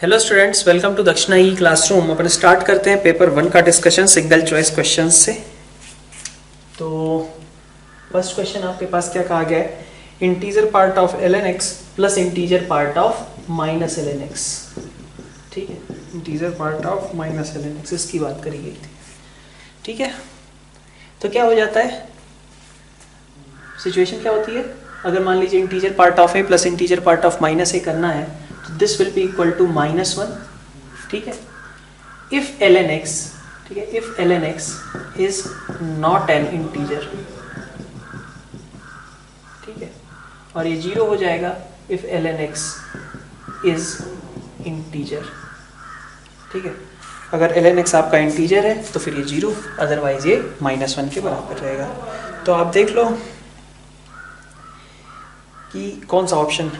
Hello students, welcome to दक्षिणा ई classroom. अपन start करते हैं पेपर 1 का डिस्कशन सिंगल चॉइस क्वेश्चंस से। तो फर्स्ट क्वेश्चन आपके पास क्या कहा गया है, integer part of ln x plus integer part of minus ln x। ठीक है, integer part of minus ln x इसकी बात करी गई थी। ठीक है, तो क्या हो जाता है, सिचुएशन क्या होती है, अगर मान लीजिए integer part of a plus integer part of minus a करना है तो this will be equal to -1। ठीक है, इफ ln x, ठीक है, if ln x is not an integer, ठीक है, और ये 0 हो जाएगा if ln x is integer. ठीक है, अगर ln x आपका इंटीजर है तो फिर ये 0, अदरवाइज ये -1 के बराबर रहेगा। तो आप देख लो कि कौन सा ऑप्शन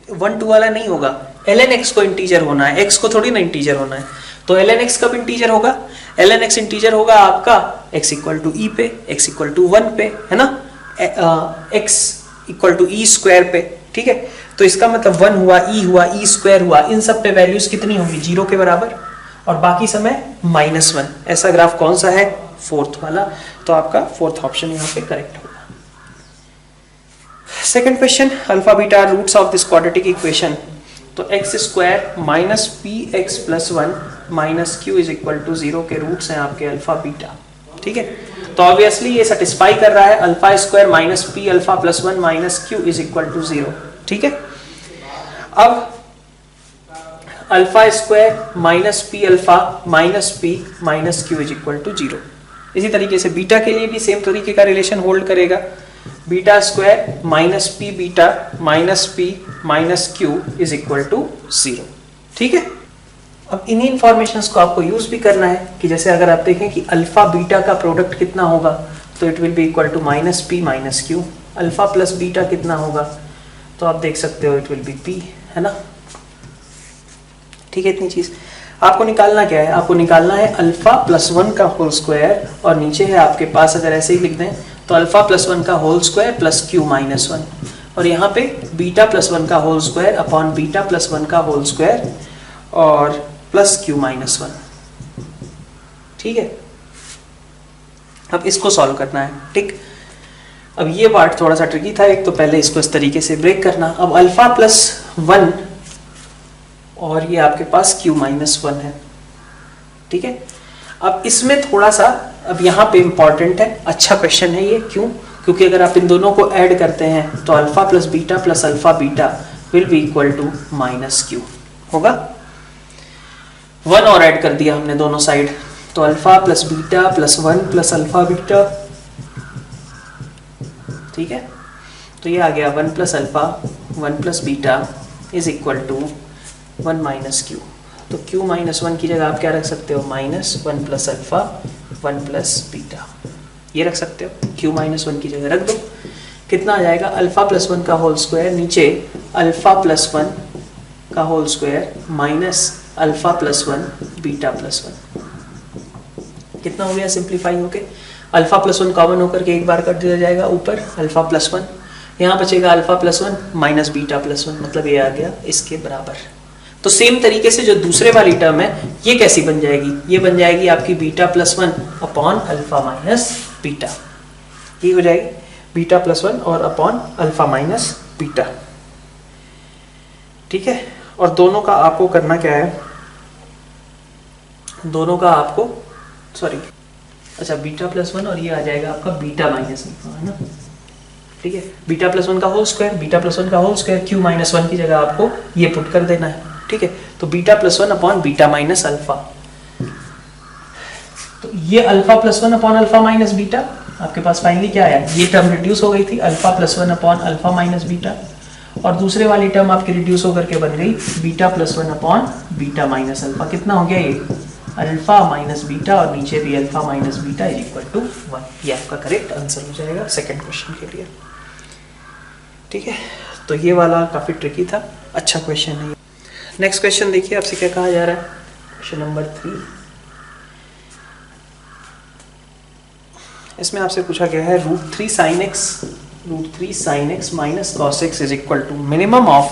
1-2 वाला नहीं होगा, ln x को इंटीजर होना है, x को थोड़ी ना इंटीजर होना है। तो ln x कब इंटीजर होगा, ln x इंटीजर होगा आपका x इक्वल टू e पे, x इक्वल टू 1 पे, है ना, x equal to e square पे। ठीक है, तो इसका मतलब 1 हुआ, e हुआ, e स्क्वायर हुआ, इन सब पे वैल्यूज कितनी होंगी, 0 के बराबर, और बाकी समय -1। ऐसा ग्राफ कौन सा है, फोर्थ वाला। तो आपका फोर्थ ऑप्शन यहाँ पे करेक्ट होगा। Second question, alpha beta roots of this quadratic equation. तो x square minus p x plus 1 minus Q is equal to 0 के रूट्स हैं आपके अल्फा बीटा। ठीक है, तो ऑब्वियसली ये सेटिस्फाई कर रहा है, alpha square minus P alpha plus 1 minus Q is equal to 0। ठीक है, अब alpha square minus P alpha minus P minus Q is equal to 0। इसी तरीके से बीटा के लिए भी सेम तरीके का रिलेशन होल्ड करेगा, beta square minus P beta minus P minus Q is equal to 0। ठीक है, अब इन्हीं इंफॉर्मेशंस को आपको यूज भी करना है कि जैसे अगर आप देखें कि अल्फा बीटा का प्रोडक्ट कितना होगा तो it will be equal to minus P minus Q. Alpha plus beta कितना होगा तो आप देख सकते हो इट विल बी पी, है ना। ठीक है, इतनी चीज आपको निकालना क्या है, आपको निकालना है अल्फा प्लस 1 का होल स्क्वायर, और नीचे है आपके पास, अगर ऐसे ही लिख दें तो अल्फा प्लस 1 का whole square plus Q minus 1, और यहाँ पे बीटा प्लस 1 का whole square upon beta plus 1 का होल स्क्वायर और प्लस क्यू माइनस 1। ठीक है, अब इसको सॉल्व करना है। ठीक, अब ये पार्ट थोड़ा सा ट्रिकी था, एक तो पहले इसको इस तरीके से ब्रेक करना। अब अल्फा प्लस 1 और ये आपके पास क्यू माइनस 1 है। ठीक है, अब इसमें थोड़ा सा, अब यहाँ पे इंपॉर्टेंट है, अच्छा क्वेश्चन है ये, क्यों, क्योंकि अगर आप इन दोनों को ऐड करते हैं तो alpha plus beta plus alpha beta will be equal to minus Q होगा। 1 और ऐड कर दिया हमने दोनों साइड, तो alpha plus beta plus 1 plus alpha beta. ठीक है, तो ये आ गया 1 plus alpha 1 plus beta is equal to 1 minus Q. तो q माइनस 1 की जगह आप क्या रख सकते हो, minus 1 plus alpha 1 plus beta, ये रख सकते हो, q माइनस 1 की जगह रख दो। कितना आ जाएगा, अल्फा प्लस 1 का होल स्क्वायर, नीचे अल्फा प्लस 1 का whole square minus alpha plus 1 beta plus 1। कितना हो गया सिंप्लीफाई होके, अल्फा प्लस 1 कॉमन होकर के एक बार कर दिया जाएगा ऊपर, अल्फा प्लस 1, यहाँ बचेगा alpha plus 1 minus beta plus 1, मतलब ये आ गया इसके बराबर। तो सेम तरीके से जो दूसरे वाली टर्म है ये कैसी बन जाएगी, ये बन जाएगी आपकी beta plus 1 upon alpha minus beta, ये हो जाएगी बीटा प्लस 1 और अपॉन अल्फा माइनस बीटा। ठीक है, और दोनों का आपको करना क्या है, दोनों का आपको अच्छा बीटा प्लस 1 और ये आ जाएगा आपका बीटा माइनस अल्फा, है ना। ठीक है, बीटा प्लस 1 का होल स्क्वायर, बीटा प्लस 1 का होल स्क्वायर, क्यू माइनस 1 की जगह आपको ये पुट कर देना है। ठीक है, तो beta plus 1 upon beta minus alpha, तो ये alpha plus 1 upon alpha minus beta, आपके पास फाइनली क्या आया, ये टर्म रिड्यूस हो गई थी, alpha plus 1 upon alpha minus beta, और दूसरे वाली टर्म आपकी रिड्यूस होकर के बन गई beta plus 1 upon beta minus alpha. कितना हो गया ये, अल्फा माइनस बीटा, और नीचे भी alpha minus beta is equal to 1। ये आपका करेक्ट आंसर हो जाएगा सेकेंड क्वेश्चन के लिए। ठीक है, तो ये वाला काफी ट्रिकी था, अच्छा क्वेश्चन है। नेक्स्ट क्वेश्चन देखिए, आपसे क्या कहा जा रहा है, क्वेश्चन नंबर 3। इसमें आपसे पूछा गया है √3 sin x minus cos x is equal to minimum of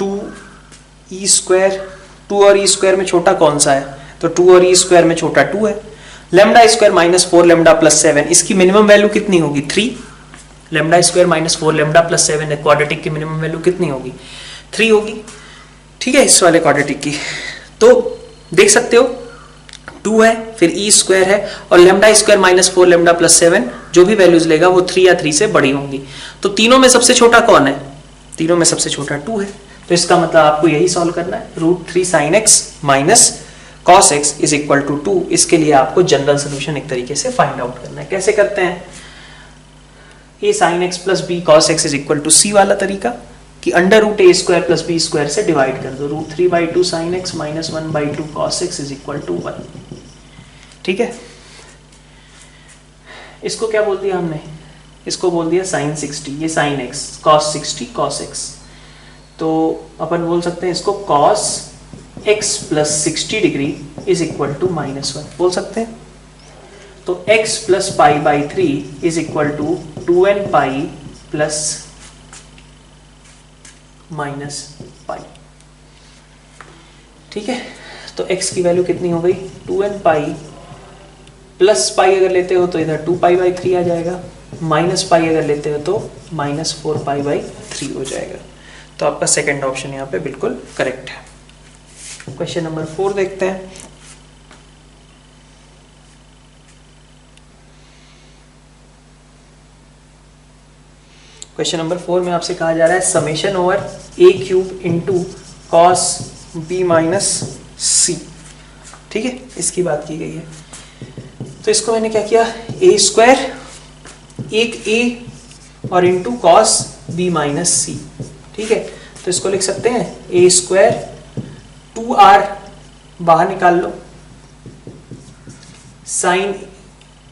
2 E square, 2 और ई स्क्वायर में छोटा कौन सा है, तो 2 और ई स्क्वायर में छोटा 2 है। Lambda square minus 4 lambda plus 7, इसकी मिनिमम वैल्यू कितनी होगी 3। Lambda square minus 4 lambda plus 7 है, क्वाड्रेटिक की मिनिमम वैल्यू कितनी होगी 3 होगी। ठीक है, इस वाले क्वाड्रेटिक की तो देख सकते हो 2 है, फिर ई स्क्वायर है और lambda square minus 4 lambda plus 7 जो भी वैल्यूज लेगा वो 3 या 3 से बड़ी होंगी। तो तीनों में सबसे छोटा कौन है, तीनों में सबसे छोटा 2 है। तो इसका मतलब आपको यही सॉल्व करना है, √3 sin x minus cos x is equal to 2। इसके लिए आपको जनरल सोल्यूशन एक तरीके से फाइंड आउट करना है। कैसे करते हैं, a sin x plus b cos x is equal to c वाला तरीका कि √a square plus b square से डिवाइड कर दो, √3/2 sin x minus 1/2 cos x is equal to 1। ठीक है, इसको क्या बोल दिया हमने, इसको बोल दिया sin 60, ये sin x, cos 60 cos x। तो अपन बोल सकते हैं इसको cos x plus 60 degree is equal to -1 बोल सकते हैं। तो x plus π/3 is equal to 2n pi plus -π। ठीक है, तो x की वैल्यू कितनी हो गई 2n पाई प्लस पाई, अगर लेते हो तो इधर 2π/3 आ जाएगा, माइनस पाई अगर लेते हो तो -4π/3 हो जाएगा। तो आपका सेकंड ऑप्शन यहाँ पे बिल्कुल करेक्ट है। क्वेश्चन नंबर 4 देखते हैं। क्वेश्चन नंबर 4 में आपसे कहा जा रहा है summation over a³ into cos b minus c। ठीक है, इसकी बात की गई है। तो इसको मैंने क्या किया, a स्क्वायर एक a और into cos b minus c। ठीक है, तो इसको लिख सकते हैं a स्क्वायर 2r बाहर निकाल लो, साइन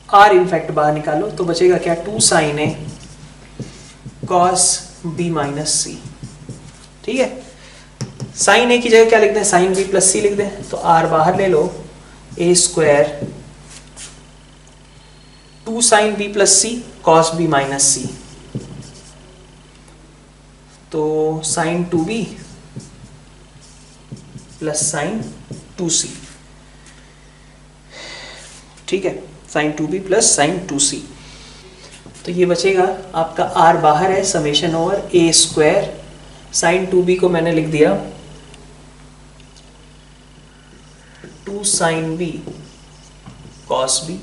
r इनफैक्ट बाहर निकालो, तो बचेगा क्या 2 sin a cos b minus c। ठीक है, साइन a की जगह क्या लिख दें, साइन b प्लस c लिख दें, तो r बाहर ले लो, a स्क्वायर 2 sin b plus c cos b minus c, तो sine 2b plus sine 2c। ठीक है, sign 2b plus sine 2c। तो ये बचेगा आपका r बाहर है, summation over a square, sine 2b को मैंने लिख दिया 2 sin b cos b,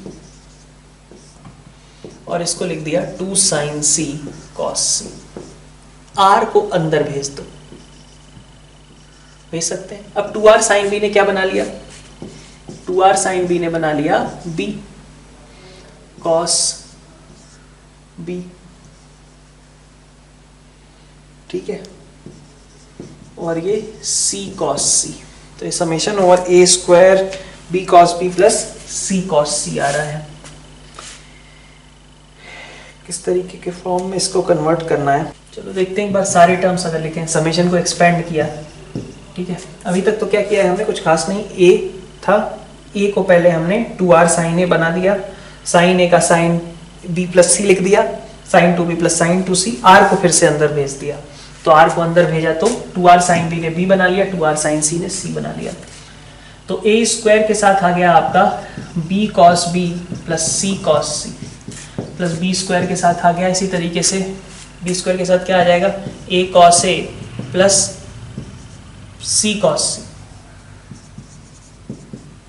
और इसको लिख दिया 2 sin c cos c। r को अंदर भेज दो, भेज सकते हैं। अब 2r sin b ने क्या बना लिया, 2r sin b ने बना लिया b cos b। ठीक है, और ये c cos c, तो ये summation over a square b cos b plus c cos c आ रहा है। किस तरीके के फॉर्म में इसको कन्वर्ट करना है, चलो देखते हैं एक बार। सारे टर्म्स अगर लिखें, समेशन को एक्सपेंड किया। ठीक है, अभी तक तो क्या किया है हमने, कुछ खास नहीं। a था, a को पहले हमने 2r sin a बना दिया, sin a का sin b प्लस c लिख दिया, sin 2b plus sin 2c, r को फिर से अंदर भेज दिया। तो r को अंदर भेजा तो 2r sin b ने b बना लिया, 2r sin c ने c बना लिया। तो a स्क्वायर के साथ आ गया आपका b cos b plus c cos c, plus b square के साथ आ गया इसी तरीके से, b स्क्वायर के साथ क्या आ जाएगा, a cos a plus c cos c,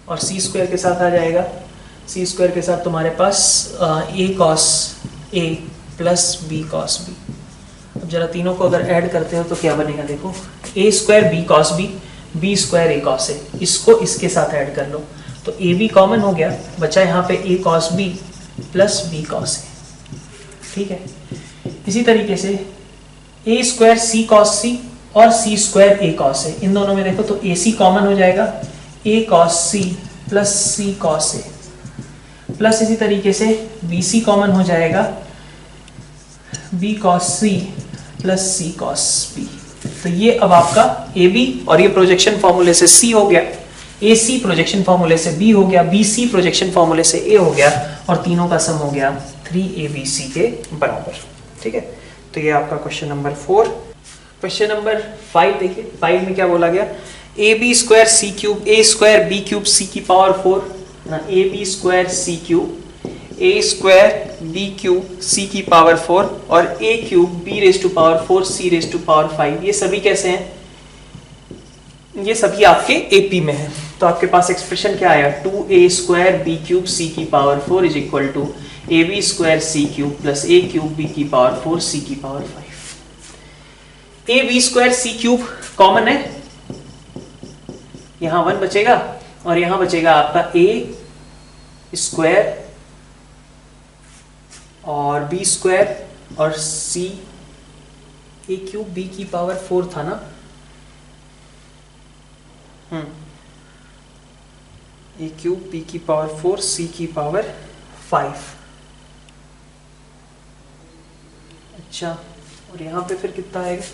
और c स्क्वायर के साथ आ जाएगा, c स्क्वायर के साथ तुम्हारे पास a cos a plus b cos b। अब जरा तीनों को अगर ऐड करते हो तो क्या बनेगा, देखो a square b cos b, b square a cos a, इसको इसके साथ ऐड कर लो, तो a b कॉमन हो गया, बचा यहाँ पे a cos b plus b cos a। ठीक है, इसी तरीके से a square c cos c और c square a cos a, इन दोनों में देखो तो ac कॉमन हो जाएगा, a cos c plus c cos a, plus इसी तरीके से bc कॉमन हो जाएगा, b cos c plus c cos b। तो ये अब आपका ab, और ये प्रोजेक्शन फॉर्मूले से c हो गया, ac प्रोजेक्शन फॉर्मूले से b हो गया, bc प्रोजेक्शन फॉर्मूले से a हो गया, और तीनों का सम हो गया 3abc के बराबर। ठीक है, तो ये आपका क्वेश्चन नंबर 4। क्वेश्चन नंबर 5 देखिए, 5 में क्या बोला गया, a B square C cube a square b cube सी की पावर 4 ना, a B square C cube a square b cube सी की पावर 4 और a cube b raise to power 4 c raise to power 5, ये सभी कैसे हैं, ये सभी आपके एपी में है। तो आपके पास एक्सप्रेशन क्या आया, 2a स्क्वायर बी क्यूब सी की power 4 is equal to A B square C cube plus A cube B की पावर 4 सी की power 5। A B square C cube common है, यहां 1 बचेगा और यहां बचेगा आपका ए स्क्वायर और बी स्क्वायर और सी, ए क्यूब बी की पावर 4 था ना, ए क्यूब बी की पावर 4 सी की पावर 5। अच्छा, और यहां पे फिर कितना आएगा,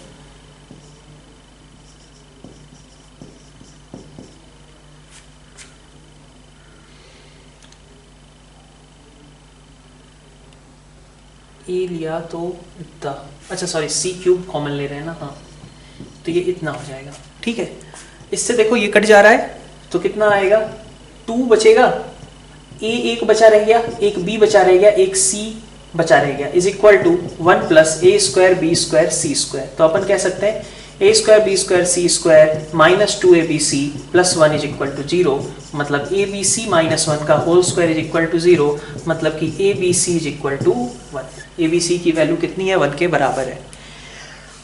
ए लिया तो इतना, अच्छा सॉरी सी क्यूब कॉमन ले रहे हैं ना, हाँ, तो ये इतना हो जाएगा। ठीक है, इससे देखो ये कट जा रहा है तो कितना आएगा, 2 बचेगा, ए एक बचा रह गया, एक बी बचा रह गया, एक सी बचा रह गया, is equal to 1 plus a square b square c square. तो अपन कह सकते हैं a square b square c square minus 2abc plus 1 is equal to 0, मतलब abc माइनस 1 का whole square is equal to 0, मतलब कि abc is equal to 1। abc की वैल्यू कितनी है, 1 के बराबर है।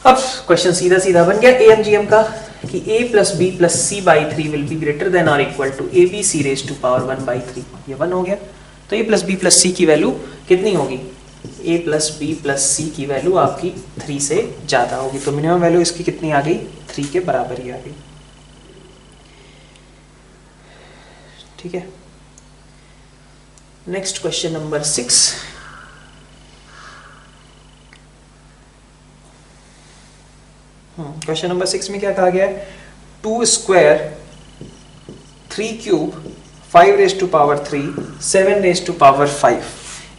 अब क्वेश्चन सीधा सीधा बन गया एएमजीएम का कि a plus b plus c by 3 will be greater than और equal to A b c raise to power 1/3, ये 1 हो गया। तो a plus b plus c की वैल्यू कितनी होगी, a plus b plus c की वैल्यू आपकी 3 से ज्यादा होगी, तो मिनिमम वैल्यू इसकी कितनी आ गई, 3 के बराबर ही आ गई। ठीक है, next question number 6। Question number 6 में क्या कहा गया है, 2 square 3 cube 5 raise to power 3 7 raise to power 5,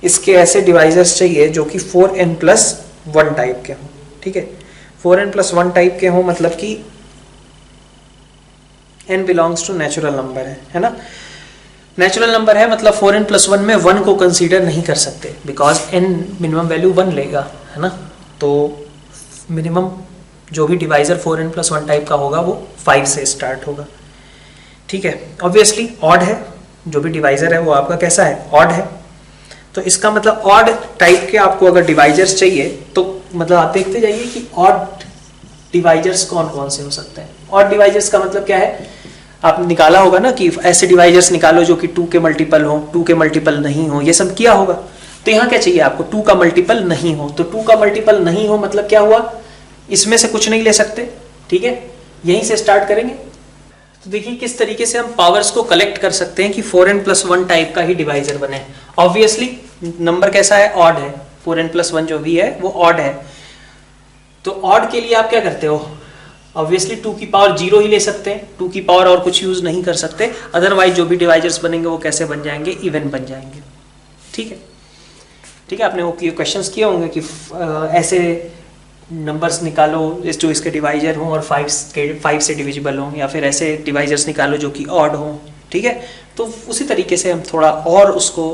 इसके ऐसे डिवाइजर्स चाहिए जो कि 4n प्लस 1 टाइप के हों। ठीक है, 4n प्लस 1 टाइप के हों, मतलब कि n belongs to natural number है ना, नेचुरल नंबर है, मतलब 4n प्लस 1 में 1 को कंसीडर नहीं कर सकते, बिकॉज n मिनिमम वैल्यू 1 लेगा, है ना। तो मिनिमम जो भी डिवाइजर 4n प्लस 1 टाइप का होगा वो 5 से स्टार्ट होगा। ठीक है, ऑब्वियसली ऑड है, जो भी डिवाइजर है वो आपका कैसा है, ऑड है। तो इसका मतलब ऑड टाइप के आपको अगर डिवाइजर्स चाहिए तो मतलब आप देखते जाइए कि ऑड डिवाइजर्स कौन कौन से हो सकते हैं। ऑड डिवाइजर्स का मतलब क्या है, आपने निकाला होगा ना कि ऐसे डिवाइजर्स निकालो जो कि 2 के मल्टीपल हो, 2 के मल्टीपल नहीं हो, ये सब किया होगा। तो यहाँ क्या चाहिए आपको, 2 का मल्टीपल नहीं हो, तो 2 का मल्टीपल नहीं हो मतलब क्या हुआ, इसमें से कुछ नहीं ले सकते। ठीक है, यहीं से स्टार्ट करेंगे। तो देखिए किस तरीके से हम पावर्स को कलेक्ट कर सकते हैं कि 4n प्लस 1 टाइप का ही डिवाइजर बने। ऑब्वियसली नंबर कैसा है, ऑड है, 4n प्लस 1 जो भी है वो ऑड है। तो ऑड के लिए आप क्या करते हो, ऑब्वियसली 2 की पावर 0 ही ले सकते हैं, 2 की पावर और कुछ यूज नहीं कर सकते, अदरवाइज जो भी डिवाइजर्स बनेंगे वो कैसे बन जाएंगे, इवन बन जाएंगे। ठीक है, ठीक है, आपने वो क्वेश्चंस किए होंगे कि ऐसे नंबर्स निकालो जो इसके डिवाइजर हों और 5 से डिविजिबल हों, या फिर ऐसे डिवाइजर्स निकालो जो कि ऑड हों। ठीक है, तो उसी तरीके से हम थोड़ा और उसको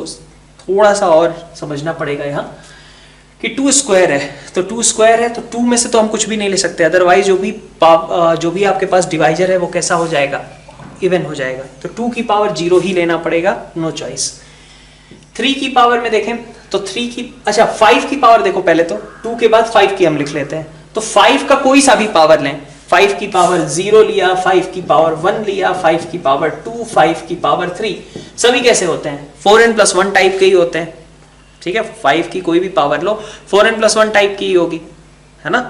थोड़ा सा और समझना पड़ेगा यहाँ कि 2 स्क्वायर है, तो 2 स्क्वायर है तो 2 में से तो हम कुछ भी नहीं ले सकते, अदरवाइज जो भी आपके पास डिवाइजर है वो कैसा हो जाएगा, इवन हो जाएगा। तो 2 की पावर 0 ही लेना पड़ेगा, नो चॉइस। 3 की पावर में देखें तो 3 की, अच्छा 5 की पावर देखो पहले, तो 2 के बाद 5 की हम लिख लेते हैं। तो 5 का कोई सा भी पावर लें, 5 की पावर 0 लिया, 5 की पावर 1 लिया, 5 की पावर 2, 5 की पावर 3, सभी कैसे होते हैं, 4n प्लस 1 टाइप के ही होते हैं। ठीक है, 5 की कोई भी पावर लो 4n प्लस 1 टाइप की ही होगी, है ना।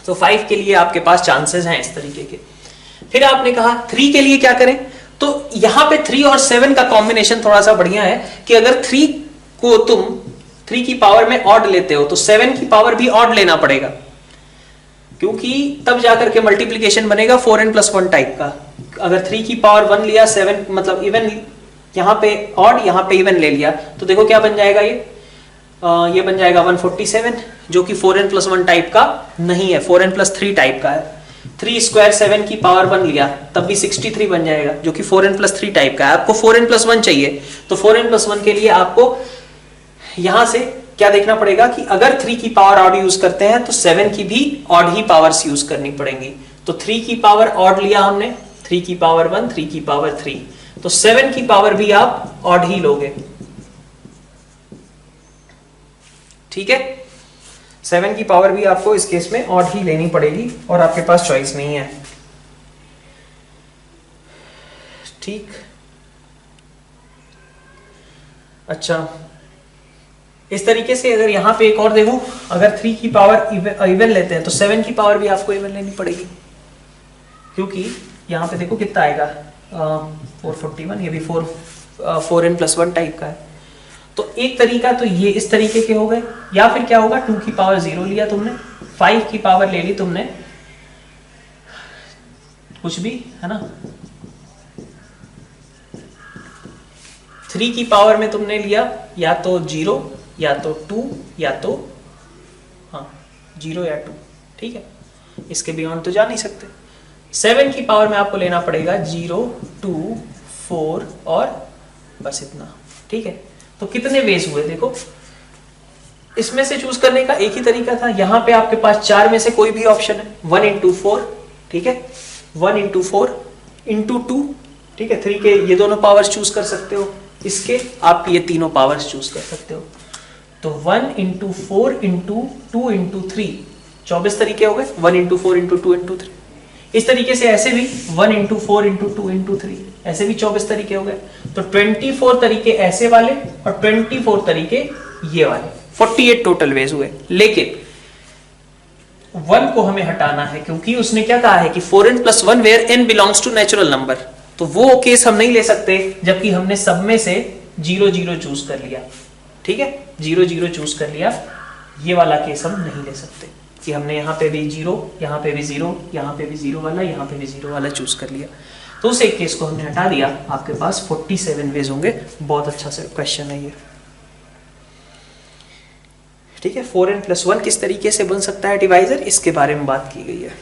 तो 5 के लिए आपके पास चांसेस हैं इस तरीके के। फिर आपने कहा 3 के लिए क्या करें, तो यहां पे 3 और 7 का कॉम्बिनेशन थोड़ा सा बढ़िया है कि अगर 3 को तुम 3 की पावर में ऑड लेते हो तो 7 की पावर भी ऑड लेना पड़ेगा, क्योंकि तब जाकर के मल्टीप्लीकेशन बनेगा 4n प्लस 1 टाइप का। अगर 3 की पावर 1 लिया, 7 मतलब इवन, यहां पे ऑड यहां पे इवन ले लिया, तो देखो क्या बन जाएगा ये ये बन जाएगा 147, जो कि 4n+1 टाइप का नहीं है, 4n+3 टाइप का है। 3 स्क्वायर 7 की पावर 1 लिया तब भी 63 बन जाएगा, जो कि 4n+3 टाइप का है। आपको 4n+1 चाहिए, तो 4n+1 के लिए आपको यहां से क्या देखना पड़ेगा कि अगर 3 की पावर ऑड यूज करते हैं तो 7 की भी ऑड ही पावर्स यूज करनी पड़ेंगी। तो 3 की पावर ऑड लिया हमने, 3 की पावर 1, 3 की पावर 3, तो 7 की पावर भी आप ऑड ही लोगे। ठीक है, 7 की पावर भी आपको इस केस में ऑड ही लेनी पड़ेगी और आपके पास चॉइस नहीं है। ठीक, अच्छा इस तरीके से अगर यहां पे एक और देखो, अगर 3 की पावर इवन लेते हैं तो 7 की पावर भी आपको इवन लेनी पड़ेगी, क्योंकि यहां पे देखो कितना आएगा 441, ये भी 4n+1 टाइप का है। तो एक तरीका तो ये इस तरीके के हो गए, या फिर क्या होगा 2 की पावर 0 लिया तुमने, 5 की पावर ले ली तुमने, कुछ भी है ना, 3 की पावर में तुमने लिया या तो 0 या तो 2 या तो 0 या 2, ठीक है, इसके बियॉन्ड तो जा नहीं सकते। 7 की पावर में आपको लेना पड़ेगा 0, 2, 4 और बस इतना, ठीक है। तो कितने वेज हुए देखो, इसमें से चूज करने का एक ही तरीका था, यहां पे आपके पास 4 में से कोई भी ऑप्शन है, 1 into 4, ठीक है, 1 into 4 into 2, ठीक है, 3 के ये दोनों पावर्स चूज कर सकते हो, इसके आप ये तीनों पावर्स चूज कर सकते हो। तो 1 into 4 into 2 into 3, 24 तरीके हो गए, 1 into 4 into 2 into 3। इस तरीके से ऐसे भी 1 into 4 into 2 into 3, ऐसे भी 24 तरीके हो गए। तो 24 तरीके ऐसे वाले और 24 तरीके ये वाले, 48 टोटल वेज हुए। लेकिन 1 को हमें हटाना है, क्योंकि उसने क्या कहा है कि 4n+1 where n belongs to natural number, तो वो केस हम नहीं ले सकते जबकि हमने सब में से 0 0 चूज कर लिया, ठीक है, 0 0 चूज कर लिया, ये वाला केस हम नहीं ले सकते कि हमने यहाँ पे भी 0, यहाँ पे भी 0, यहाँ पे भी 0 वाला, यहाँ पे भी 0 वाला चूज कर लिया, तो उस एक केस को हमने हटा दिया। आपके पास 47 वेज होंगे। बहुत अच्छा सा क्वेश्चन है ये, ठीक है। 4n+1 किस तरीके से बन सकता है डिवाइजर, इसके बारे में बात की गई है।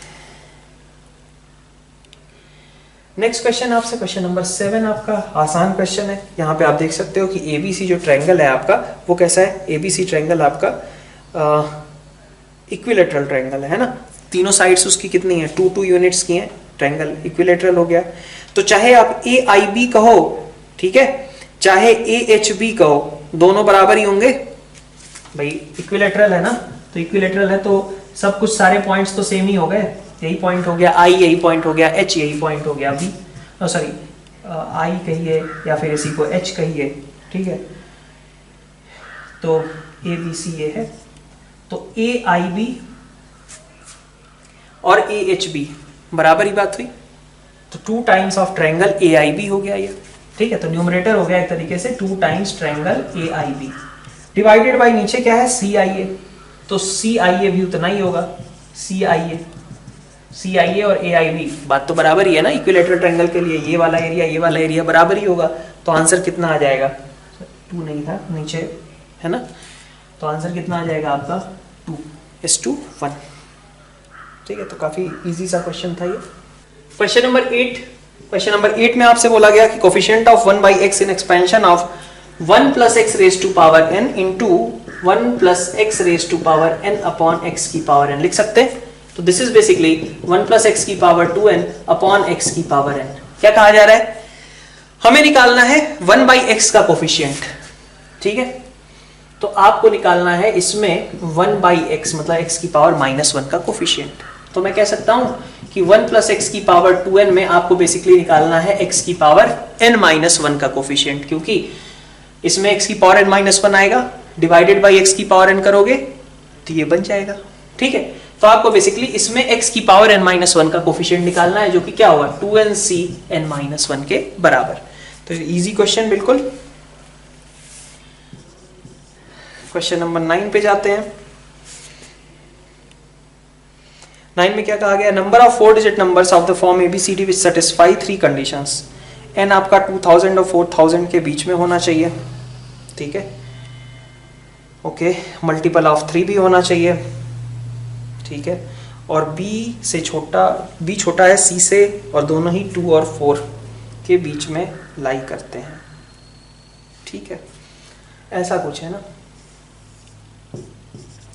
नेक्स्ट क्वेश्चन आपसे, क्वेश्चन नंबर 7 आपका आसान क्वेश्चन है। यहाँ पे आप देख सकते हो कि ABC जो ट्रायंगल है आपका वो कैसा है, ABC ट्रायंगल आपका इक्विलेटरल ट्रायंगल है ना, तीनों साइड्स उसकी कितनी है, 2 2 यूनिट्स की हैं, ट्रायंगल इक्विलेटरल हो गया। तो चाहे आप AIB कहो, ठीक है, चाहे AHB कहो, दोनों बराबर ही होंगे भाई, इक्विलेटरल है ना, तो इक्विलेटरल है तो सब कुछ सारे पॉइंट्स तो सेम ही हो गए, यही पॉइंट हो गया, I यही पॉइंट हो गया, H यही पॉइंट हो गया, B सॉरी I कहिए या फिर इसी को H कहिए, ठीक है। तो ABC ये है, तो AIB और AHB बराबर ही बात हुई, तो 2 टाइम्स ऑफ ट्रायंगल AIB हो गया ये, ठीक है। तो न्यूमरेटर हो गया एक तरीके से 2 times triangle AIB, divided by नीचे क्या है CIA, तो CIA भी उतना ही होगा, CIA और AIB बात तो बराबर ही है ना, इक्विलेटरल ट्रायंगल के लिए ये वाला एरिया बराबर ही होगा। तो आंसर कितना आ जाएगा, 2 नहीं था नीचे है ना, तो आंसर कितना आ जाएगा आपका 2:1, ठीक है। तो काफी इजी सा क्वेश्चन था ये। क्वेश्चन नंबर 8 में आपसे बोला गया कि coefficient of 1/x in expansion of 1 + x raise to power n into 1 + x raise to power n upon x की पावर n लिख सकते हैं। तो दिस इज बेसिकली 1 + x की पावर 2n अपॉन x की पावर n। क्या कहा जा रहा है, हमें निकालना है 1/x का कोफिशिएंट, ठीक है। तो आपको निकालना है इसमें 1/x मतलब x की पावर -1 का कोफिशिएंट। तो मैं कह सकता हूं कि 1 + x की पावर 2n में आपको बेसिकली निकालना है x की पावर n-1 का कोफिशिएंट, क्योंकि इसमें x की पावर n-1 आएगा, डिवाइडेड बाय x की पावर n करोगे तो ये बन जाएगा, ठीक है। तो आपको बेसिकली इसमें x की पावर n-1 का कोफिशिएंट निकालना है, जो कि क्या होगा 2nc n-1 के बराबर। तो इजी क्वेश्चन बिल्कुल। क्वेश्चन नंबर 9 पे जाते हैं। 9 में क्या कहा गया, number of 4 digit numbers of the form ABCD which satisfy 3 conditions. n आपका 2000 और 4000 के बीच में होना चाहिए, ठीक है, ओके, मल्टीपल ऑफ 3 भी होना चाहिए, ठीक है। और b छोटा है c से, और दोनों ही 2 और 4 के बीच में लाई करते हैं, ठीक है। ऐसा कुछ है ना,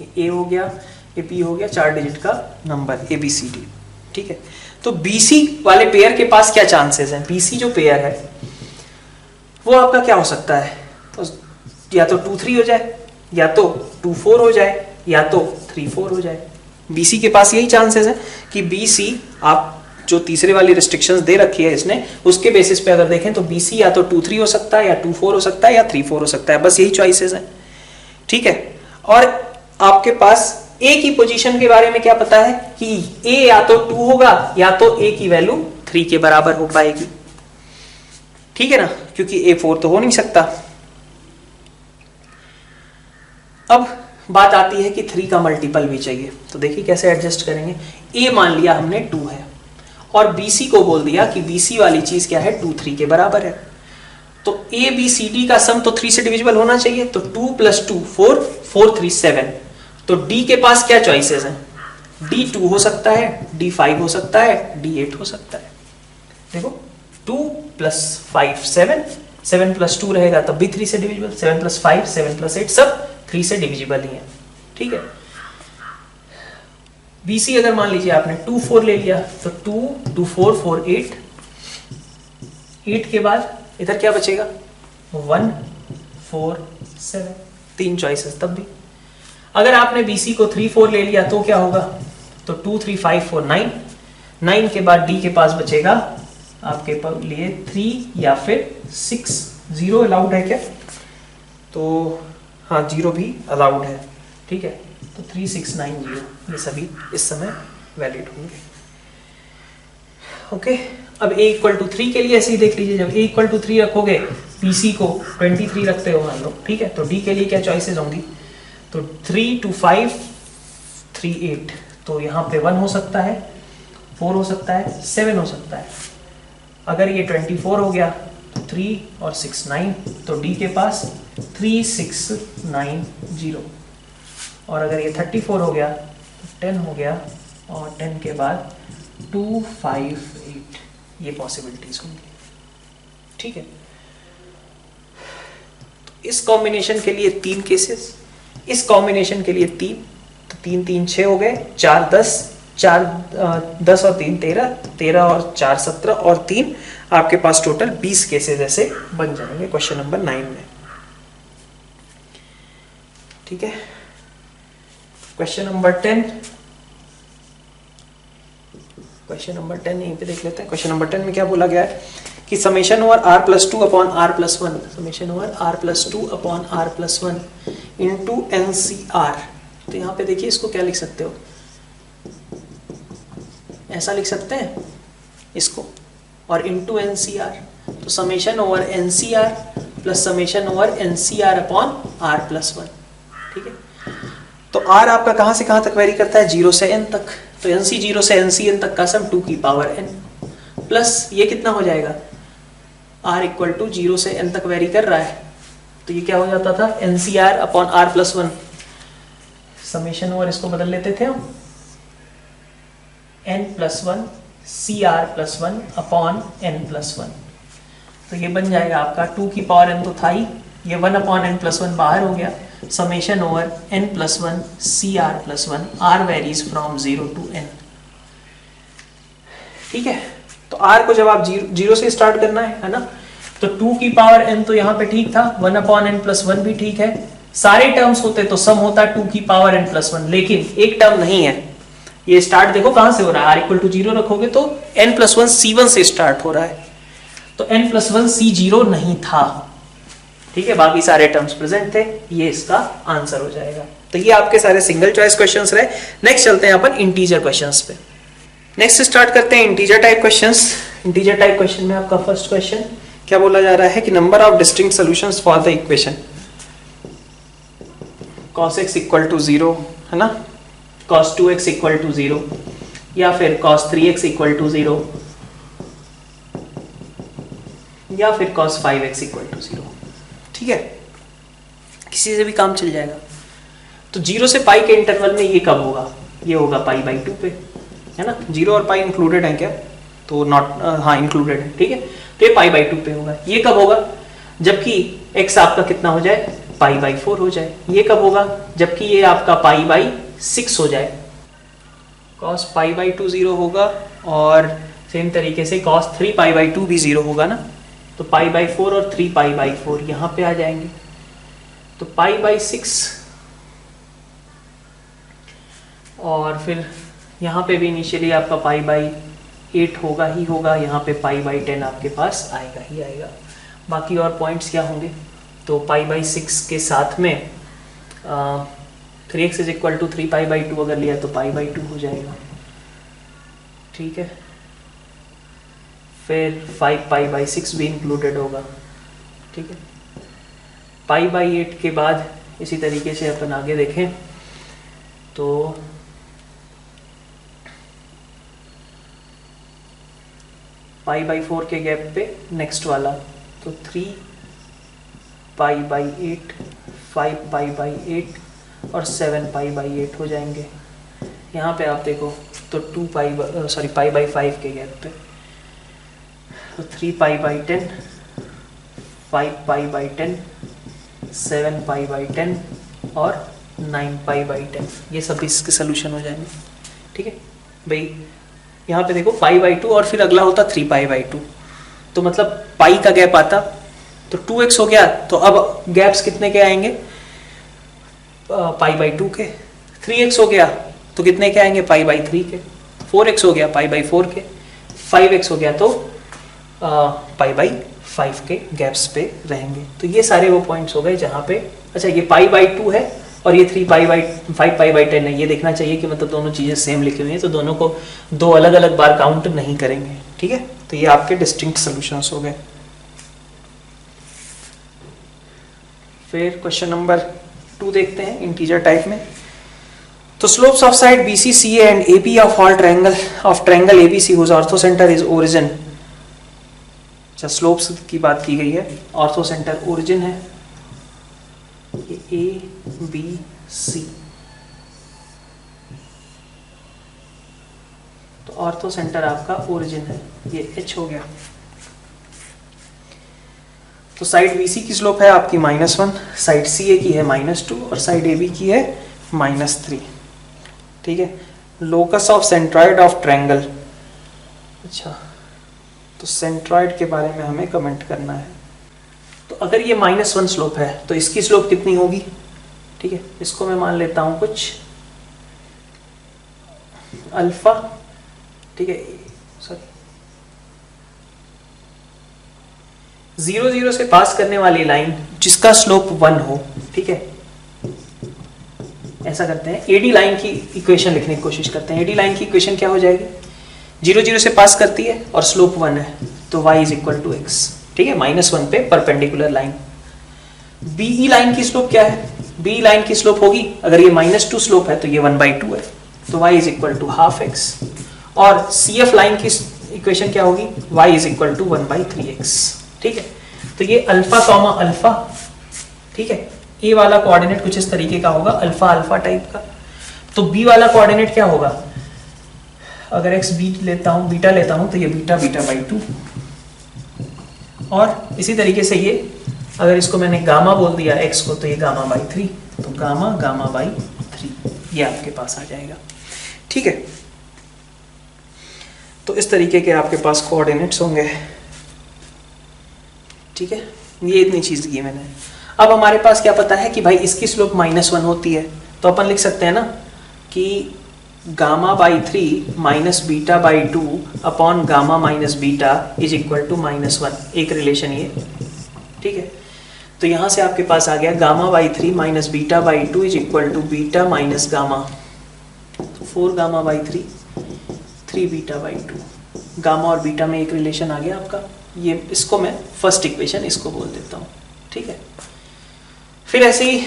ये a हो गया, ये b हो गया, 4 डिजिट का नंबर ABCD, ठीक है। तो BC वाले पेयर के पास क्या चांसेस हैं? BC जो पेयर है वो आपका क्या हो सकता है? तो या तो 2 3 हो जाए, या तो 2 4 हो जाए, या तो 3 4 हो जाए। BC के पास यही चांसेस है कि BC, आप जो तीसरे वाली रिस्ट्रिक्शंस दे रखी है इसने, उसके बेसिस पे अगर देखें तो BC या तो 2 3 हो सकता है, या 2 4 हो सकता है, या 3 4 हो सकता है, बस यही चॉइसेस हैं, ठीक है। और आपके पास A की पोजीशन के बारे में क्या पता है कि A या तो 2 होगा, या तो A की वैल्यू 3 के बराबर हो पाएगी, ठीक है ना, क्योंकि A 4 तो हो नहीं सकता। अब बात आती है कि 3 का मल्टीपल भी चाहिए, तो देखिए कैसे एडजस्ट करेंगे। A मान लिया हमने 2 है, और BC को बोल दिया कि BC वाली चीज क्या है, 2 3 के बराबर है। तो ABCD का सम तो 3 से डिविजिबल होना चाहिए, तो 2 + 2 4, 4 3 7। तो D के पास क्या चॉइसेस हैं? D 2 हो सकता है, D 5 हो सकता है, D 8 हो सकता है। देखो 2 + 5 7, 7 + 2 रहेगा तब भी 3 से डिविजिबल, 7 + 5 7 + 8 सब 3 से डिविजिबल ही है, ठीक है। BC अगर मान लीजिए आपने 2 4 ले लिया, तो 2 2 4 4 8, 8 के बाद इधर क्या बचेगा, 1 4 7, 3 चॉइसेस तब भी। अगर आपने BC को 3 4 ले लिया तो क्या होगा, तो 2 3 5 4 9, 9 के बाद D के पास बचेगा आपके लिए 3 या फिर 6। 0 अलाउड है क्या? तो हाँ, 0 भी अलाउड है, ठीक है। तो 3 6 9 0 ये सभी इस समय वैलिड होंगे, ओके। अब A = 3 के लिए ऐसे ही देख लीजिए, जब A = 3 रखोगे, BC को 23 रखते हो मान लो, ठीक है, तो D के लिए क्या चॉइसेस होंगी, तो 3 2 5 3 8, तो यहाँ पे 1 हो सकता है, 4 हो सकता है, 7 हो सकता है। अगर ये 24 हो गया तो 3 और 6 9, तो D के पास 3 6 9 0। और अगर ये 34 हो गया तो 10 हो गया, और 10 के बाद 2 5 8, ये पॉसिबिलिटीज होंगी, ठीक है। तो इस कॉम्बिनेशन के लिए 3 केसेस, इस कॉम्बिनेशन के लिए 3, तो 3 3 6 हो गए, 4 10, 4 10 और 3 13, 13 और 4 17, और 3 आपके पास टोटल 20 केसेस ऐसे बन जाएंगे क्वेश्चन नंबर 9 में, ठीक है। क्वेश्चन नंबर 10, क्वेश्चन नंबर 10 यहीं पे देख लेते हैं। क्वेश्चन नंबर 10 में क्या बोला गया है कि summation over r+2 upon r+1, summation over r+2 upon r+1 into NCR। तो यहाँ पे देखिए इसको क्या लिख सकते हो, ऐसा लिख सकते हैं इसको, और इनटू NCR, तो summation over NCR plus summation over NCR upon r+1, ठीक है। तो r आपका कहाँ से कहाँ तक वेरी करता है, 0 से n तक, तो NC 0 से NCN तक का सम 2 की पावर n, प्लस ये कितना हो जाएगा, r = 0 से n तक वेरी कर रहा है, तो ये क्या हो जाता था, NCR upon r+1, summation over इसको बदल लेते थे हम, n+1 CR+1 अपॉन n+1, तो ये बन जाएगा आपका 2 की पावर n तो था ही, ये 1 अपॉन n+1 बाहर हो गया, summation over n+1 CR+1, r varies from 0 to n, ठीक है। तो r को जब आप 0 से स्टार्ट करना है ना, तो 2 की पावर n तो यहाँ पे ठीक था, 1 अपॉन n+1 भी ठीक है, सारे टर्म्स होते तो सम होता 2 की पावर n+1, लेकिन एक टर्म नहीं है। ये स्टार्ट देखो कहां से हो रहा है, r = 0 रखोगे तो n+1 C1 से स्टार्ट हो रहा है, तो n+1 C0 नहीं था, ठीक है, बाकी सारे टर्म्स प्रेजेंट थे, ये इसका आंसर हो जाएगा। तो ये आपके सारे सिंगल चॉइस क्वेश्चंस रहे। नेक्स्ट चलते हैं अपन इंटीजर क्वेश्चंस पे। नेक्स्ट स्टार्ट करते हैं integer type questions. Integer type question में आपका फर्स्ट क्वेश्चन क्या बोला जा रहा है कि number of distinct solutions for the equation cos x = 0, है ना, cos 2x = 0, या फिर cos 3x = 0, या फिर cos 5x = 0, ठीक है, किसी से भी काम चल जाएगा। तो 0 से पाई के इंटरवल में ये कब होगा, ये होगा पाई बाई 2 पे, है ना, 0 और पाई इंक्लूडेड है क्या, तो नॉट, हाँ इंक्लूडेड है, ठीक है, तो ये पाई बाई 2 पे होगा। ये कब होगा, जबकि x आपका कितना हो जाए, पाई बाई 4 हो जाए। ये कब होगा, जबकि ये आपका पाई बाई 6 हो जाए, cos पाई बाई 2 0 होगा, और सेम तरीके से cos 3 पाई बाई 2 भी 0 होगा ना, तो पाई बाई 4 और 3 पाई बाई 4 यहाँ पे आ जाएंगे, तो पाई बाई 6, और फिर यहाँ पे भी इनिशियली आपका पाई बाई 8 होगा ही होगा, यहाँ पे पाई बाई 10 आपके पास आएगा ही आएगा। बाकी और पॉइंट्स क्या होंगे, तो पाई बाई 6 के साथ में 3x is equal to 3 pi by 2 अगर लिया तो पाई बाई 2 हो जाएगा, ठीक है। फिर 5 पाई बाई 6 भी इंक्लूडेड होगा, ठीक है। पाई बाई 8 के बाद इसी तरीके से अपन आगे देखें तो पाई बाई 4 के गैप पे नेक्स्ट वाला, तो 3 पाई बाई 8, 5 पाई बाई 8 और 7 पाई बाई 8 हो जाएंगे। यहाँ पे आप देखो तो पाई बाई 5 के गैप पे, तो 3 pi by 10, 5 pi by 10, 7 pi by 10 और 9 पाई बाई 10, ये सब इसके सोल्यूशन हो जाएंगे, ठीक है भाई। यहाँ पे देखो पाई बाई 2 और फिर अगला होता 3 पाई बाई 2, तो मतलब पाई का गैप आता तो 2x हो गया, तो अब गैप्स कितने के आएंगे, पाई बाई 2 के। 3x हो गया तो कितने के आएंगे, पाई बाई 3 के। 4x हो गया पाई बाई 4 के। 5x हो गया तो पाई बाई 5 के गैप्स पे रहेंगे। तो ये सारे वो पॉइंट्स हो गए जहाँ पे, अच्छा ये पाई बाई 2 है और ये 5 पाई बाई 10 है, ये देखना चाहिए कि मतलब दोनों चीज़ें सेम लिखी हुई हैं, तो दोनों को दो अलग अलग बार काउंट नहीं करेंगे, ठीक है। तो ये आपके डिस्टिंक्ट सॉल्यूशंस हो गए। फिर क्वेश्चन नंबर 2 देखते हैं इंटीजर टाइप में। तो slopes of side BC, CA and AP of all triangle ABC whose orthocentre is origin. अच्छा, स्लोप्स की बात की गई है, ऑर्थो सेंटर ओरिजिन है, ये ABC, तो ऑर्थो सेंटर आपका ओरिजिन है, ये H हो गया। तो साइड BC की स्लोप है आपकी -1, साइड CA की है -2 और साइड AB की है -3, ठीक है। Locus of centroid of triangle, अच्छा तो सेंट्रॉइड के बारे में हमें कमेंट करना है। तो अगर ये -1 स्लोप है तो इसकी स्लोप कितनी होगी, ठीक है, इसको मैं मान लेता हूं कुछ अल्फा, ठीक है, सॉरी 0 से पास करने वाली लाइन जिसका स्लोप 1 हो, ठीक है, ऐसा करते हैं। एडी लाइन की इक्वेशन लिखने की कोशिश करते हैं। एडी लाइन की इक्वेशन क्या हो जाएगी, 0 से पास करती है और स्लोप 1 है, तो y is equal to x, ठीक है, -1 पे परपेंडिकुलर लाइन। BE लाइन की स्लोप क्या है, BE लाइन की स्लोप होगी, अगर ये -2 स्लोप है तो ये 1/2 है, तो y is equal to half x। और CF लाइन की इक्वेशन क्या होगी, y is equal to 1/3x, ठीक है। तो ये अल्फा कॉमा अल्फा, ठीक है, ए वाला कोऑर्डिनेट कुछ इस तरीके का होगा, अल्फा अल्फा टाइप का। तो बी वाला कोऑर्डिनेट क्या होगा, अगर x बीटा लेता हूं तो ये बीटा बाई 2, और इसी तरीके से ये अगर इसको मैंने गामा बोल दिया x को, तो ये गामा बाई 3, तो गामा बाई 3 ये आपके पास आ जाएगा, ठीक है। तो इस तरीके के आपके पास कोऑर्डिनेट्स होंगे, ठीक है। ये इतनी चीज की मैंने। अब हमारे पास क्या पता है कि भाई इसकी स्लोप -1 होती है, तो अपन लिख सकते हैं ना कि gamma by 3 minus beta by 2 upon gamma minus beta is equal to -1, एक रिलेशन ये, ठीक है। तो यहां से आपके पास आ गया gamma by 3 minus beta by 2 is equal to beta minus gamma, तो 4 gamma by 3 beta by 2, gamma और बीटा में एक रिलेशन आ गया आपका। ये इसको मैं फर्स्ट इक्वेशन इसको बोल देता हूँ, ठीक है। फिर ऐसे ही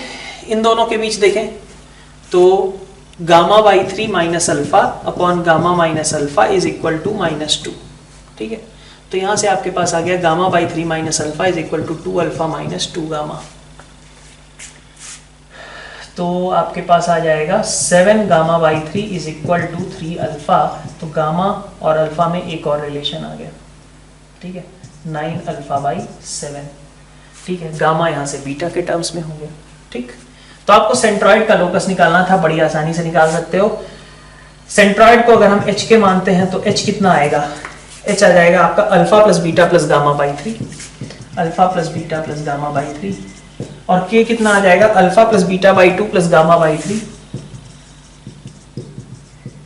इन दोनों के बीच देखें तो gamma by 3 minus alpha upon gamma minus alpha is equal to -2, ठीक है। तो यहां से आपके पास आ गया gamma by 3 minus alpha is equal to 2 alpha minus 2 gamma. तो आपके पास आ जाएगा 7 gamma by 3 is equal to 3 alpha. तो गामा और अल्फा में एक और रिलेशन आ गया, ठीक है, 9 अल्फा बाई 7, ठीक है। गामा यहाँ से बीटा के टर्म्स में हो गया, ठीक। तो आपको सेंट्रॉइड का लोकस निकालना था, बड़ी आसानी से निकाल सकते हो। सेंट्रॉइड को अगर हम h के मानते हैं तो h कितना आएगा, h आ जाएगा आपका alpha plus beta plus gamma by 3, alpha plus beta plus gamma by 3, और k कितना आ जाएगा alpha plus beta by 2 plus gamma by 3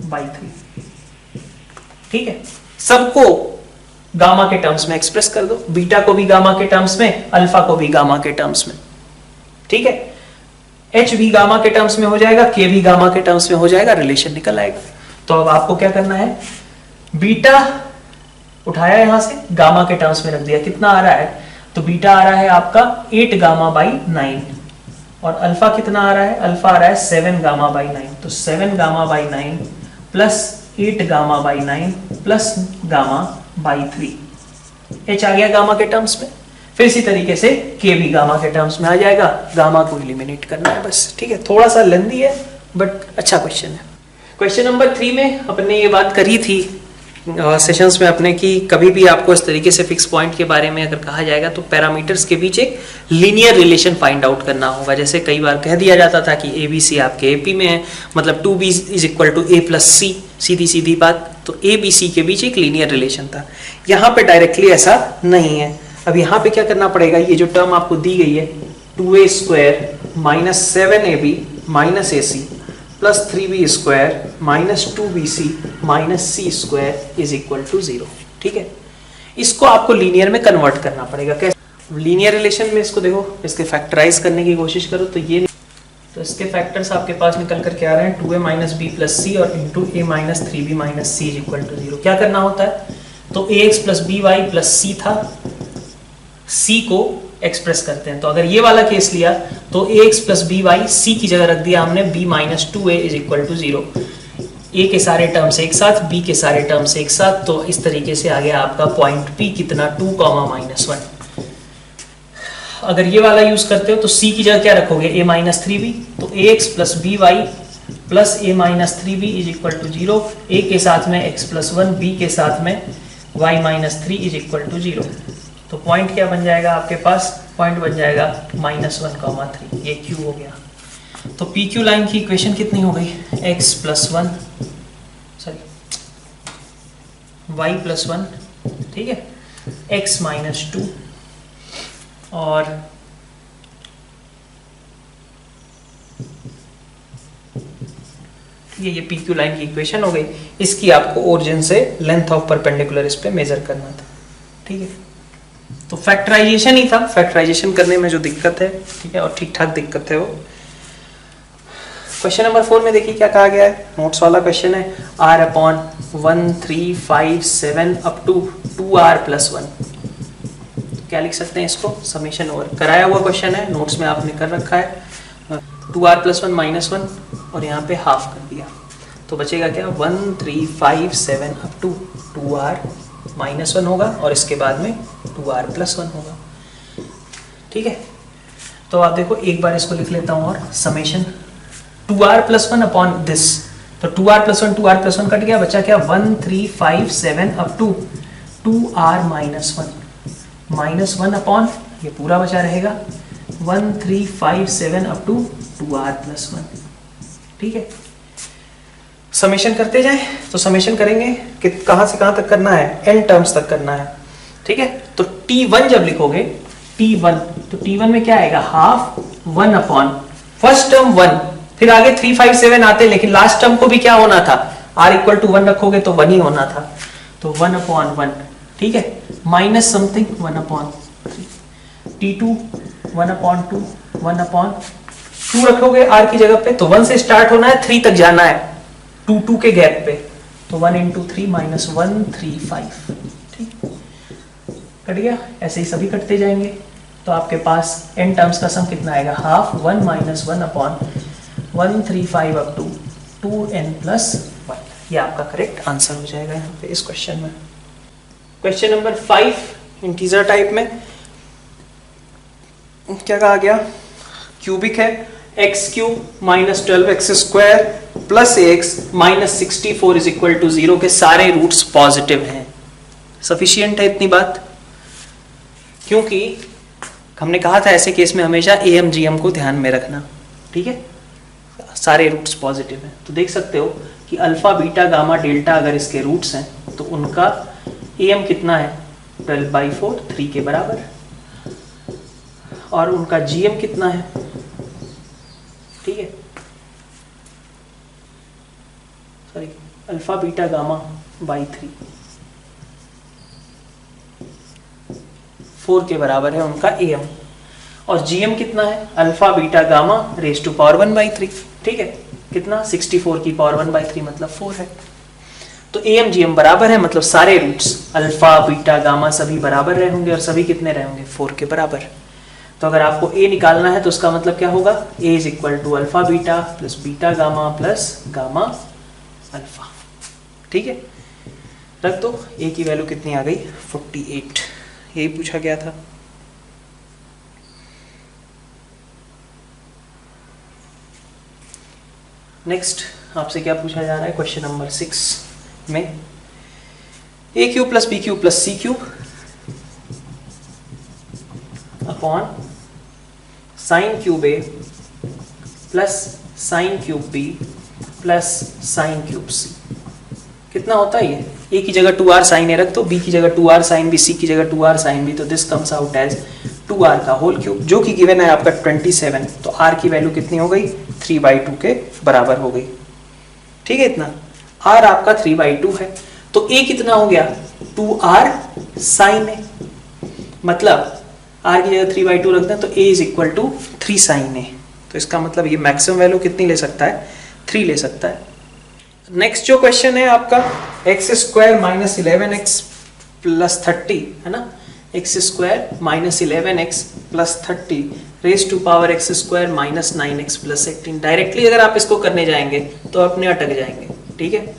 by 3, ठीक है। सबको गामा के टर्म्स में एक्सप्रेस कर दो, बीटा को भी गामा के टर्म्स में, अल्फा को भी गामा के टर्म्स में, ठीक है। h भी गामा के टर्म्स में हो जाएगा, k भी गामा के टर्म्स में हो जाएगा, रिलेशन निकल आएगा। तो अब आपको क्या करना है, बीटा उठाया यहां से, गामा के टर्म्स में रख दिया, कितना आ रहा है, तो बीटा आ रहा है आपका 8 गामा बाई 9, और अल्फा कितना आ रहा है, अल्फा आ रहा है 7 गामा बाई 9। तो 7 gamma by 9 plus 8 gamma by 9 plus gamma by 3, h आ गया गामा के टर्म्स में। फिर इसी तरीके से k भी गामा के टर्म्स में आ जाएगा, गामा को एलिमिनेट करना है बस, ठीक है। थोड़ा सा लेंथी है बट अच्छा क्वेश्चन है। क्वेश्चन नंबर 3 में अपने ये बात करी थी सेशंस में अपने कि कभी भी आपको इस तरीके से फिक्स पॉइंट के बारे में अगर कहा जाएगा तो पैरामीटर्स के बीच एक लीनियर रिलेशन फाइंड आउट करना होगा। जैसे कई बार कह दिया जाता था कि ABC आपके AP में है, मतलब 2B is equal to A plus C, सीधी सीधी बात। तो ABC के बीच एक लीनियर रिलेशन था, यहाँ पे डायरेक्टली ऐसा नहीं है। अब यहाँ पे क्या करना पड़ेगा, ये जो टर्म आपको दी गई है 2A square minus 7AB minus AC plus 3B square minus 2BC minus C square is equal to 0, ठीक है। इसको आपको लीनियर में कन्वर्ट करना पड़ेगा। कैसे, लीनियर रिलेशन में इसको देखो, इसके फैक्टराइज करने की कोशिश करो तो ये, तो इसके फैक्टर्स आपके पास निकल कर क्या आ रहे हैं, 2A minus B plus C और into A minus 3B minus C is equal to 0। क्या करना होता है, तो AX plus BY plus C था, C को एक्सप्रेस करते हैं। तो अगर ये वाला केस लिया तो ax plus B Y C की जगह रख दिया हमने b minus 2a is equal to 0। a के सारे टर्म्स एक साथ, b के सारे टर्म्स एक साथ। तो इस तरीके से आ गया आपका पॉइंट p कितना 2, -1। अगर ये वाला यूज करते हो तो c की जगह क्या रखोगे, a माइनस 3b। तो ax plus B Y plus a minus 3b is equal to 0। a के साथ में x प्लस 1, b के साथ में y minus 3 is equal to 0। तो पॉइंट क्या बन जाएगा आपके पास, पॉइंट बन जाएगा -1, 3, ये Q हो गया। तो PQ लाइन की इक्वेशन कितनी हो गई, x plus 1 sorry y plus 1, ठीक है, x माइनस 2 और ये PQ लाइन की इक्वेशन हो गई। इसकी आपको ओरिजिन से लेंथ ऑफ परपेंडिकुलर इस पे मेजर करना था, ठीक है। तो फैक्टराइजेशन ही था, फैक्टराइजेशन करने में जो दिक्कत है, ठीक है, और ठीक ठाक दिक्कत है वो। क्वेश्चन नंबर 4 में देखिए क्या कहा गया है, नोट्स वाला क्वेश्चन है, r upon 1, 3, 5, 7 up to 2r plus 1। क्या लिख सकते हैं इसको, समेशन ओवर कराया हुआ क्वेश्चन है, नोट्स में आपने कर रखा है। 2r प्लस 1 माइनस 1 और यहाँ पे हाफ कर दिया, तो बचेगा क्या, 1, 3, 5, 7 अप टू 2r माइनस 1 होगा और इसके बाद में 2r प्लस 1 होगा, ठीक है। तो आप देखो एक बार इसको लिख लेता हूँ, और summation 2r plus 1 upon this, तो 2r plus 1 2r plus 1 cut गया, बचा क्या 1, 3, 5, 7 up to 2r minus 1 upon ये पूरा बचा रहेगा 1, 3, 5, 7 अप टू 2r प्लस 1, ठीक है। समेशन करते जाएं, तो समेशन करेंगे कि कहां से कहां तक करना है, n टर्म्स तक करना है, ठीक है। तो t1 जब लिखोगे t1, तो t1 में क्या आएगा, हाफ 1 अपॉन फर्स्ट टर्म 1, फिर आगे 3, 5, 7 आते, लेकिन लास्ट टर्म को भी क्या होना था, r इक्वल टू 1 रखोगे तो 1 ही होना था, तो 1 अपॉन 1, ठीक है, minus something 1 upon t2 1 upon 2 1 upon 2 रखोगे r की जगह पे, तो 1 से स्टार्ट होना है, 3 तक जाना है 2 के गैप पे, तो 1 इंटू 3 माइनस 1, 3, 5, ठीक, कट गया। ऐसे ही सभी कटते जाएंगे, तो आपके पास n टर्म्स का सम कितना आएगा, half 1 minus 1 upon 1, 3, 5 up to 2n plus 1। ये आपका करेक्ट आंसर हो जाएगा यहाँ पे इस क्वेश्चन में। क्वेश्चन नंबर 5 इंटीजर टाइप में क्या कहा गया, क्यूबिक है, X cube minus 12x² plus X minus 64 is equal to 0 के सारे रूट्स पॉजिटिव हैं। सफिशियंट है इतनी बात, क्योंकि हमने कहा था ऐसे केस में हमेशा एम जी एम को ध्यान में रखना, ठीक है। सारे रूट्स पॉजिटिव हैं, तो देख सकते हो कि अल्फा बीटा गामा डेल्टा अगर इसके रूट्स हैं तो उनका एम कितना है 12/4 3 के बराबर, और उनका जीएम कितना है, ठीक है, sorry alpha beta gamma by 3 4 के बराबर है उनका एम, और जीएम कितना है alpha beta gamma raise to power 1/3, ठीक है, कितना 64 की पावर 1/3 मतलब 4 है। तो एम जीएम बराबर है, मतलब सारे रूट्स अल्फा बीटा गामा सभी बराबर रहे होंगे, और सभी कितने रहे होंगे 4 के बराबर। तो अगर आपको ए निकालना है तो उसका मतलब क्या होगा, a is equal to alpha beta plus beta gamma plus gamma alpha, ठीक है। रख दो, ए की वैल्यू कितनी आ गई 48, यही पूछा गया था। नेक्स्ट आपसे क्या पूछा जा रहा है क्वेश्चन नंबर 6 में, a cube plus b cube plus c cube upon sine cube a plus sine cube b plus sine cube c कितना होता है ये, ए की जगह 2r साइन ए रख दो, बी की जगह 2r साइन बी, सी की जगह 2r साइन बी, तो this comes out as 2r का होल क्यूब, जो कि गिवन है आपका 27, तो r की वैल्यू कितनी हो गई 3/2 के बराबर हो गई, ठीक है। इतना r आपका 3/2 है, तो a कितना हो गया 2r साइन ए, मतलब r की जगह 3/2 रख दें तो a is equal to 3 sine a, तो इसका मतलब ये मैक्सिमम वैल्यू कितनी ले सकता है 3 ले सकता है। नेक्स्ट जो क्वेश्चन है आपका x² माइनस 11x प्लस 30 है ना, x² minus 11x plus 30 raise to power x² minus 9x plus 18। Directly अगर आप इसको करने जाएंगे तो अपने अटक जाएंगे, ठीक है।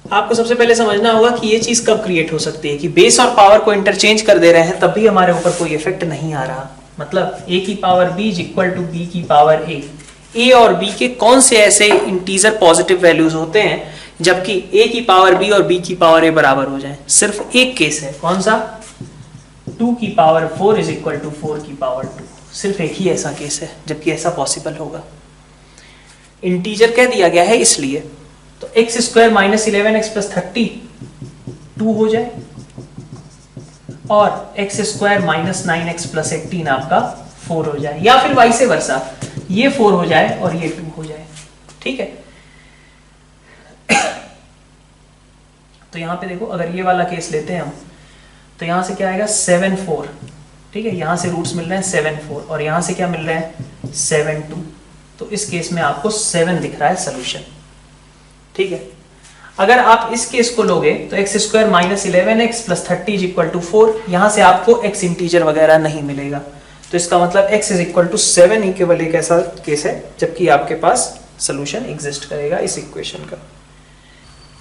आपको सबसे पहले समझना होगा कि ये चीज कब क्रिएट हो सकती है कि बेस और पावर को इंटरचेंज कर दे रहे हैं तब भी हमारे ऊपर कोई इफेक्ट नहीं आ रहा, मतलब a की power b is equal to b की पावर a और b के कौन से ऐसे इंटीजर पॉजिटिव वैल्यूज होते हैं जबकि a की पावर b और b की पावर a बराबर हो जाए। सिर्फ एक केस है, कौन सा 2 की पावर 4 इज इक्वल टू 4 की पावर 2, सिर्फ एक ही ऐसा केस है जबकि ऐसा पॉसिबल होगा। इंटीजर कह दिया गया है इसलिए, तो x² माइनस 11x प्लस 30 2 हो जाए और x² माइनस 9x प्लस 18 आपका 4 हो जाए, या फिर वाइस वर्सा ये 4 हो जाए और ये 2 हो जाए, ठीक है। तो यहां पे देखो अगर ये वाला केस लेते हैं हम तो यहां से क्या आएगा 7 4, ठीक है, यहां से रूट्स मिल रहे हैं 7 4 और यहां से क्या मिल रहे हैं 7 2, तो इस केस में आपको 7 दिख रहा है सोल्यूशन, ठीक है। अगर आप इस केस को लोगे तो x² minus 11x plus 30 is equal to 4, यहां से आपको x इंटीजर वगैरह नहीं मिलेगा, तो इसका मतलब x इज इक्वल टू 7 ही केवल एक ऐसा केस है जबकि आपके पास सोल्यूशन एग्जिस्ट करेगा इस इक्वेशन का।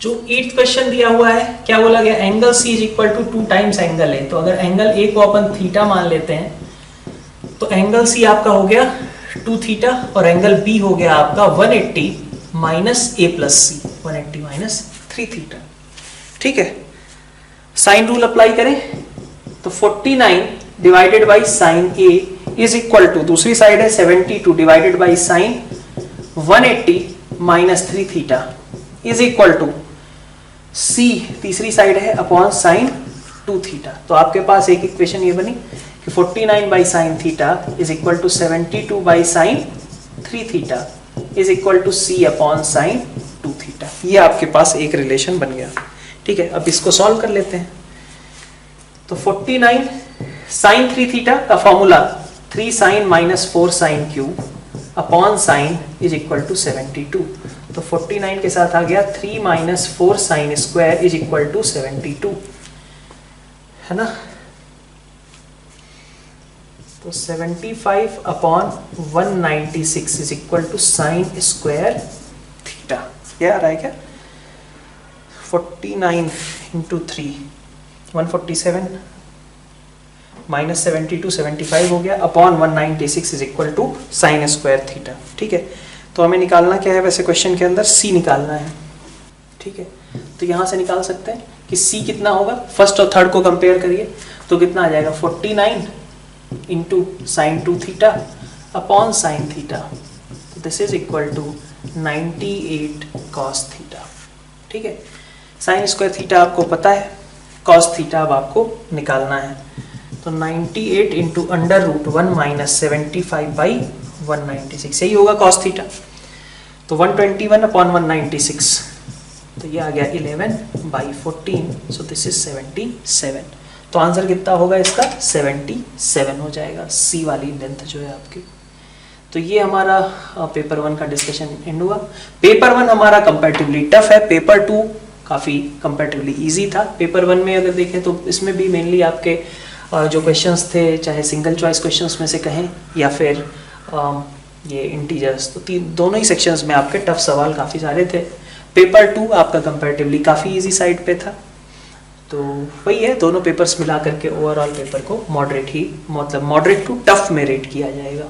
जो 8th क्वेश्चन दिया हुआ है क्या बोला गया, angle C is equal to 2 times angle A, तो अगर एंगल A को अपन थीटा मान लेते हैं तो एंगल C आपका हो गया 2 थीटा और एंगल B हो गया आपका 180 minus A plus C, 180 minus 3 theta, ठीक है। साइन रूल अप्लाई करें तो 49 divided by sine A is equal to, दूसरी साइड है 72 divided by sine 180 minus 3 theta is equal to C, तीसरी साइड है अपॉन साइन 2 थीटा। तो आपके पास एक इक्वेशन ये बनी कि 49 by sine theta is equal to 72 by sine 3 theta is equal to C upon sine 2 theta. ये आपके पास एक रिलेशन बन गया, ठीक है। अब इसको सॉल्व कर लेते हैं, तो 49 साइन 3 थीटा का formula 3 sine minus 4 sine cube upon sine is equal to 72, तो 49 के साथ आ गया 3 minus 4 sine square is equal to 72, है ना। तो 75 upon 196 is equal to sine square theta, क्या आ रहा है क्या 49 इंटू 3 147 -70 to 75 हो गया upon 196 is equal to sine square theta. ठीक है, तो हमें निकालना क्या है वैसे क्वेश्चन के अंदर, सी निकालना है। ठीक है, तो यहाँ से निकाल सकते हैं कि सी कितना होगा, फर्स्ट और थर्ड को कंपेयर करिए तो कितना आ जाएगा 49 into sine 2 theta upon sine theta, तो this is equal to 98 cos theta. ठीक है, साइन स्क्वायर थीटा आपको पता है, कॉस थीटा अब आपको निकालना है, तो 98 into under root 1 minus 75 by 196 यही होगा कॉस थीटा। तो 121 अपॉन 196, तो ये आ गया 11 बाई 14, सो दिस इज 77। तो आंसर कितना होगा इसका, 77 हो जाएगा, सी वाली लेंथ जो है आपकी। तो ये हमारा पेपर 1 का डिस्कशन एंड हुआ। पेपर 1 हमारा कंपैरेटिवली टफ है, पेपर 2 काफ़ी कंपैरेटिवली इजी था। पेपर 1 में अगर देखें तो इसमें भी मेनली आपके जो क्वेश्चंस थे, चाहे सिंगल चॉइस क्वेश्चंस में से कहें या फिर ये इंटीजर्स, तो दोनों ही सेक्शंस में आपके टफ सवाल काफ़ी सारे थे। पेपर 2 आपका कंपैरेटिवली काफ़ी इजी साइड पे था। तो वही है, दोनों पेपर्स मिला करके ओवरऑल पेपर को मॉडरेट टू टफ में रेट किया जाएगा।